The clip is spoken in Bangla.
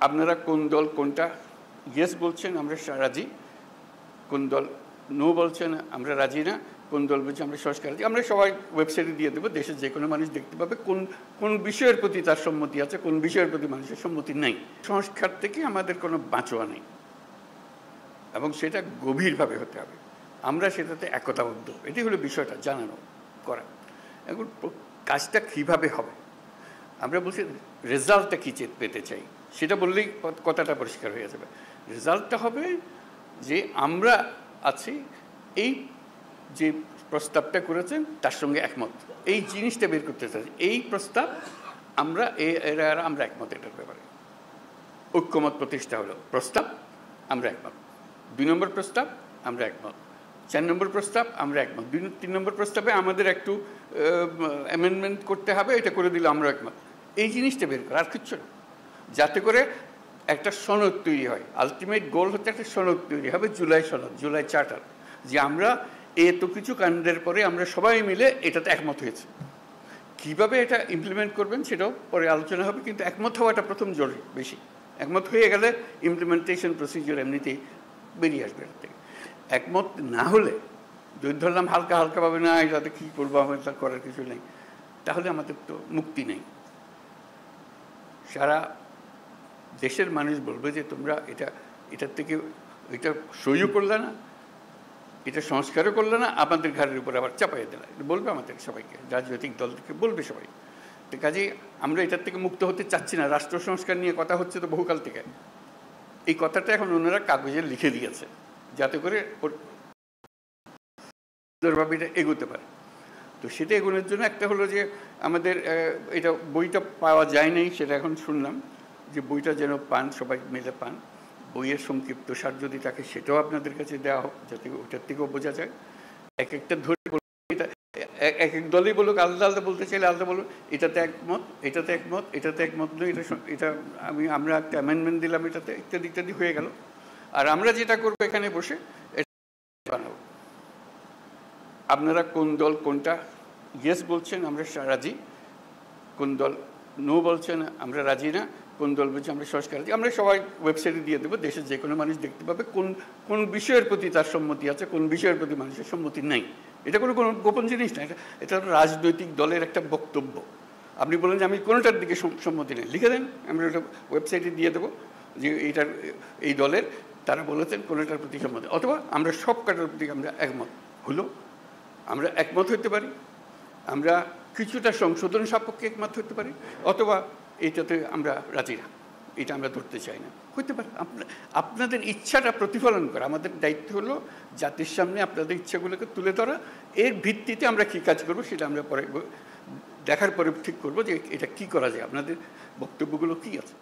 আপনারা কোন দল কোনটা ইয়েস বলছেন আমরা রাজি, কোন দল নো বলছেন আমরা রাজি না, কোন দল বলছে আমরা সংস্কার রাজি, আমরা সবাই ওয়েবসাইটে দিয়ে দেবো। দেশের যে কোনো মানুষ দেখতে পাবে কোন কোন বিষয়ের প্রতি তার সম্মতি আছে, কোন বিষয়ের প্রতি মানুষের সম্মতি নেই। সংস্কার থেকে আমাদের কোনো বাঁচোয়া নেই এবং সেটা গভীরভাবে হতে হবে। আমরা সেটাতে একতাবদ্ধ, এটি হলো বিষয়টা জানানো করা। এখন কাজটা কীভাবে হবে আমরা বলছি রেজাল্টটা কী পেতে চাই, সেটা বললেই কথাটা পরিষ্কার হয়ে যাবে। রেজাল্টটা হবে যে আমরা আছি এই যে প্রস্তাবটা করেছেন তার সঙ্গে একমত, এই জিনিসটা বের করতে চাই। এই প্রস্তাব আমরা আমরা একমত, এটার ব্যাপারে ঐক্যমত প্রতিষ্ঠা হলো। প্রস্তাব আমরা একমত, 2 নম্বর প্রস্তাব আমরা একমত, 4 নম্বর প্রস্তাব আমরা একমত, 3 নম্বর প্রস্তাবে আমাদের একটু অ্যামেন্ডমেন্ট করতে হবে, এটা করে দিলে আমরা একমত। এই জিনিসটা বের করা আর কিচ্ছু না, যাতে করে একটা সনদ তৈরি হয়। আলটিমেট গোল হচ্ছে একটা সনদ তৈরি হবে, জুলাই সনদ, জুলাই চার্টার, যে আমরা এত কিছু কাণ্ডের পরে আমরা সবাই মিলে এটাতে একমত হয়েছে। কীভাবে এটা ইমপ্লিমেন্ট করবেন সেটাও পরে আলোচনা হবে, কিন্তু একমত হওয়াটা প্রথম জরুরি বেশি। একমত হয়ে গেলে ইমপ্লিমেন্টেশন প্রসিজিওর এমনিতেই বেরিয়ে আসবে এর থেকে। একমত না হলে যদি ধরলাম হালকা হালকাভাবে না এটাতে কী করবো, আমাদের করার কিছু নেই, তাহলে আমাদের তো মুক্তি নেই। সারা দেশের মানুষ বলবে যে তোমরা এটার থেকে এটা সহ্য করলে না, এটা সংস্কারও করলে না, আমাদের ঘরের উপর আবার চাপাইয়ে দিলে, বলবে আমাদের সবাইকে, রাজনৈতিক দল থেকে বলবে সবাই। তো কাজেই আমরা এটার থেকে মুক্ত হতে চাচ্ছি না। রাষ্ট্র সংস্কার নিয়ে কথা হচ্ছে তো বহুকাল থেকে, এই কথাটা এখন ওনারা কাগজে লিখে দিয়েছে যাতে করে সুন্দরভাবে এটা এগোতে পারে। তো সেটা এগোনোর জন্য একটা হলো যে আমাদের এটা বইটা পাওয়া যায় নাই, সেটা এখন শুনলাম যে বইটা যেন পান, সবাই মিলে পান। বইয়ের সংক্ষিপ্ত সার যদি থাকে সেটাও আপনাদের কাছে দেওয়া হোক, যাতে ওটার থেকেও বোঝা যায়। এক একটা ধরে এটা এক এক দলই বলুক, আলাদা আলাদা বলতে চাইলে আলাদা বলুক, এটাতে একমত, এটাতে একমত, এটাতে একমত নয়, এটা আমরা একটা অ্যামেন্ডমেন্ট দিলাম এটাতে, ইত্যাদি ইত্যাদি হয়ে গেল। আর আমরা যেটা করবো এখানে বসে বানাবো। আপনারা কোন দল কোনটা ইয়েস বলছেন আমরা রাজি, কোন দল নো বলছেন আমরা রাজি না, কোন দল বলছে আমরা সংস্কার রাজি, আমরা সবাই ওয়েবসাইটে দিয়ে দেবো। দেশের যে কোনো মানুষ দেখতে পাবে কোন কোন বিষয়ের প্রতি তার সম্মতি আছে, কোন বিষয়ের প্রতি মানুষের সম্মতি নেই। এটা কোনো গোপন জিনিস না, এটা রাজনৈতিক দলের একটা বক্তব্য। আপনি বলেন যে আমি কোনোটার দিকে সম্মতি নেই, লিখে দেন, আমরা ওটা ওয়েবসাইটে দিয়ে দেবো যে এইটার এই দলের তারা বলেছেন কোনোটার প্রতি সম্মতি, অথবা আমরা সব কাটার প্রতি আমরা একমত হলো। আমরা একমত হতে পারি, আমরা কিছুটা সংশোধন সাপেক্ষে একমত হতে পারি, অথবা এইটাতে আমরা রাজি না, এটা আমরা ধরতে চাই না, হতে পারে। আপনাদের ইচ্ছাটা প্রতিফলন করা আমাদের দায়িত্ব হলো জাতির সামনে আপনাদের ইচ্ছাগুলোকে তুলে ধরা। এর ভিত্তিতে আমরা কী কাজ করবো সেটা আমরা পরে দেখার পরে ঠিক করবো যে এটা কী করা যায়, আপনাদের বক্তব্যগুলো কী আছে।